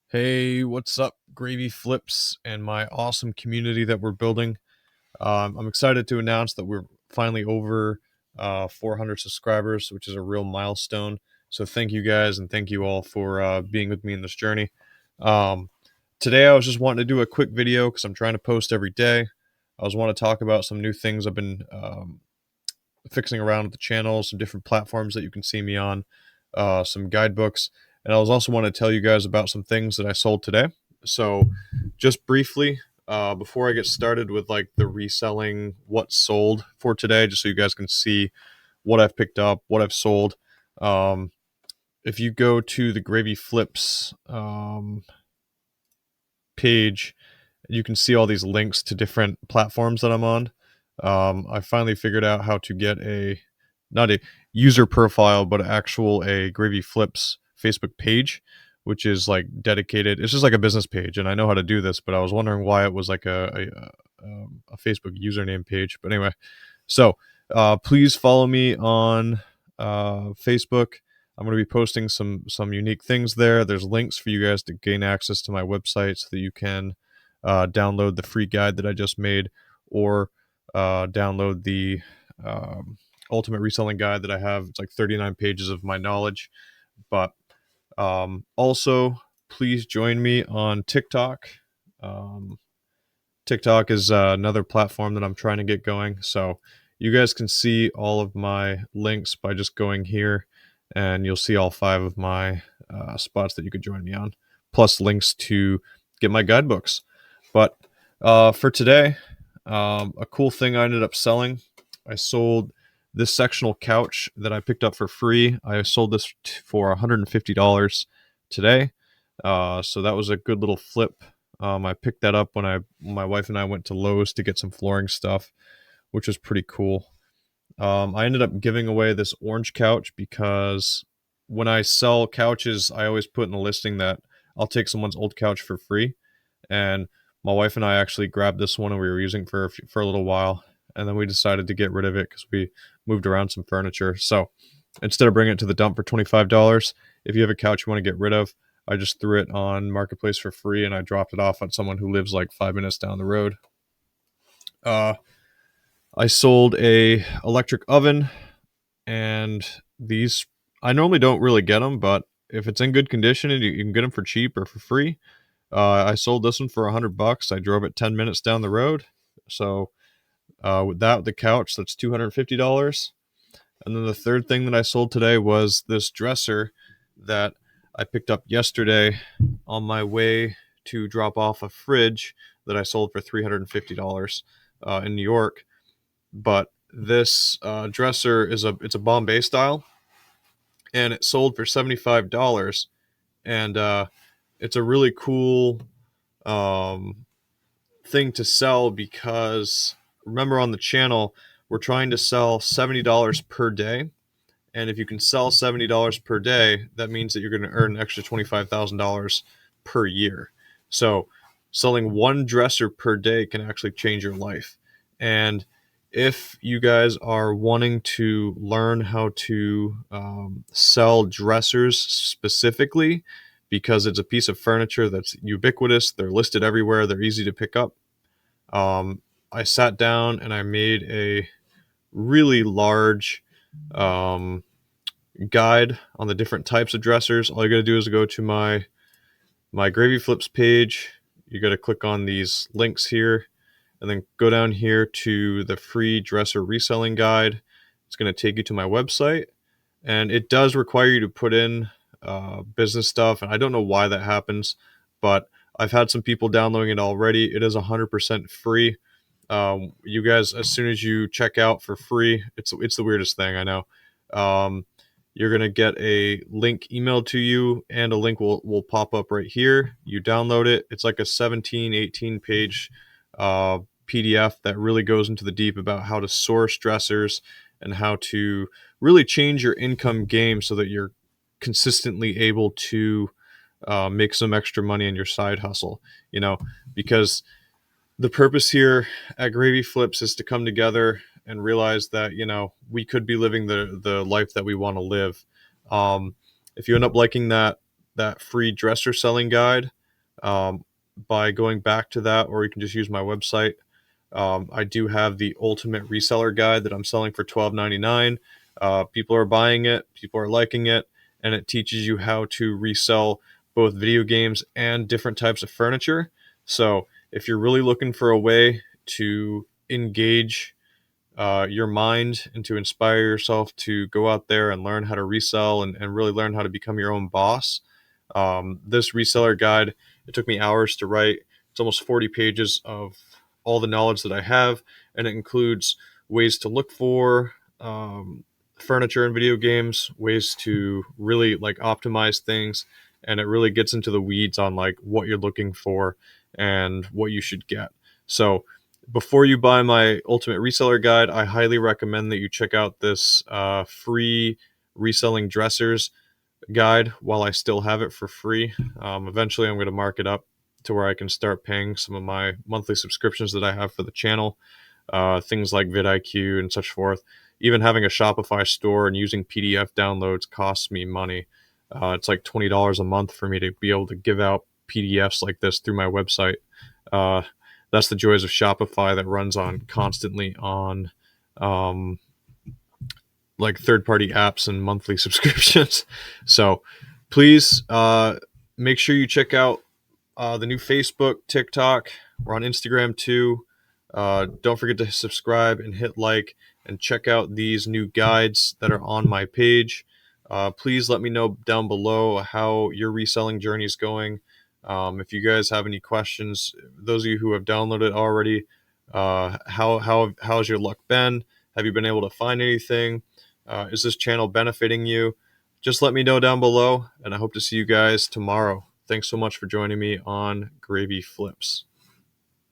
Hey, what's up, Gravy Flips and my awesome community that we're building? I'm excited to announce that we're finally over 400 subscribers, which is a real milestone. So thank you guys and thank you all for being with me in this journey. Um, Today I was just wanting to do a quick video because I'm trying to post every day. I was want to talk about some new things I've been fixing around with the channel, some different platforms that you can see me on, some guidebooks, and I was also want to tell you guys about some things that I sold today. So, just briefly, before I get started with like the reselling, what sold for today, just so you guys can see what I've picked up, what I've sold. Um, if you go to the Gravy Flips page, you can see all these links to different platforms that I'm on. I finally figured out how to get not a user profile, but actual a Gravy Flips Facebook page, which is like dedicated. It's just like a business page, and I know how to do this, but I was wondering why it was like a Facebook username page. But anyway, so please follow me on Facebook. I'm going to be posting some unique things there. There's links for you guys to gain access to my website so that you can download the free guide that I just made, or download the ultimate reselling guide that I have. It's like 39 pages of my knowledge. But also, please join me on TikTok. Um, TikTok is another platform that I'm trying to get going. So you guys can see all of my links by just going here, and you'll see all 5 of my spots that you could join me on, plus links to get my guidebooks. But for today, a cool thing I ended up selling, I sold this sectional couch that I picked up for free. I sold this for $150 today. So that was a good little flip. I picked that up when my wife and I went to Lowe's to get some flooring stuff, which was pretty cool. I ended up giving away this orange couch because when I sell couches, I always put in the listing that I'll take someone's old couch for free. And my wife and I actually grabbed this one and we were using it for a little while, and then we decided to get rid of it because we moved around some furniture. So instead of bringing it to the dump for $25, if you have a couch you want to get rid of, I just threw it on Marketplace for free and I dropped it off on someone who lives like 5 minutes down the road. Uh, I sold a electric oven, and these I normally don't really get them, but if it's in good condition and you can get them for cheap or for free, I sold this one for $100. I drove it 10 minutes down the road. So with that, the couch, that's $250. And then the third thing that I sold today was this dresser that I picked up yesterday on my way to drop off a fridge that I sold for $350 in New York. But this dresser it's a Bombay style, and it sold for $75. And it's a really cool um, thing to sell because remember, on the channel we're trying to sell $70 per day, and if you can sell $70 per day, that means that you're going to earn an extra $25,000 per year. So selling one dresser per day can actually change your life. And if you guys are wanting to learn how to sell dressers specifically, because it's a piece of furniture that's ubiquitous, they're listed everywhere, they're easy to pick up. I sat down and I made a really large guide on the different types of dressers. All you got to do is go to my Gravy Flips page. You got to click on these links here, and then go down here to the free dresser reselling guide. It's going to take you to my website, and it does require you to put in business stuff, and I don't know why that happens, but I've had some people downloading it already. It is 100% free. You guys, as soon as you check out for free, it's the weirdest thing, I know. You're going to get a link emailed to you, and a link will pop up right here. You download it. It's like a 17, 18 page PDF that really goes into the deep about how to source dressers and how to really change your income game so that you're consistently able to make some extra money in your side hustle, because the purpose here at Gravy Flips is to come together and realize that, we could be living the life that we want to live. If you end up liking that free dresser selling guide, um, by going back to that, or you can just use my website. I do have the ultimate reseller guide that I'm selling for $12.99. People are buying it, people are liking it, and it teaches you how to resell both video games and different types of furniture. So if you're really looking for a way to engage your mind and to inspire yourself to go out there and learn how to resell and really learn how to become your own boss. This reseller guide, it took me hours to write. It's almost 40 pages of all the knowledge that I have, and it includes ways to look for furniture and video games, ways to really like optimize things, and it really gets into the weeds on like what you're looking for and what you should get. So before you buy my ultimate reseller guide, I highly recommend that you check out this free reselling dressers guide while I still have it for free. Eventually, I'm going to mark it up to where I can start paying some of my monthly subscriptions that I have for the channel, things like vidIQ and such forth. Even having a Shopify store and using PDF downloads costs me money. It's like $20 a month for me to be able to give out PDFs like this through my website. Uh, that's the joys of Shopify that runs on constantly on um, like third-party apps and monthly subscriptions. So please make sure you check out the new Facebook, TikTok. We're on Instagram too. Don't forget to subscribe and hit like and check out these new guides that are on my page. Please let me know down below how your reselling journey is going. If you guys have any questions, those of you who have downloaded already, how's your luck been? Have you been able to find anything? Is this channel benefiting you? Just let me know down below, and I hope to see you guys tomorrow. Thanks so much for joining me on Gravy Flips.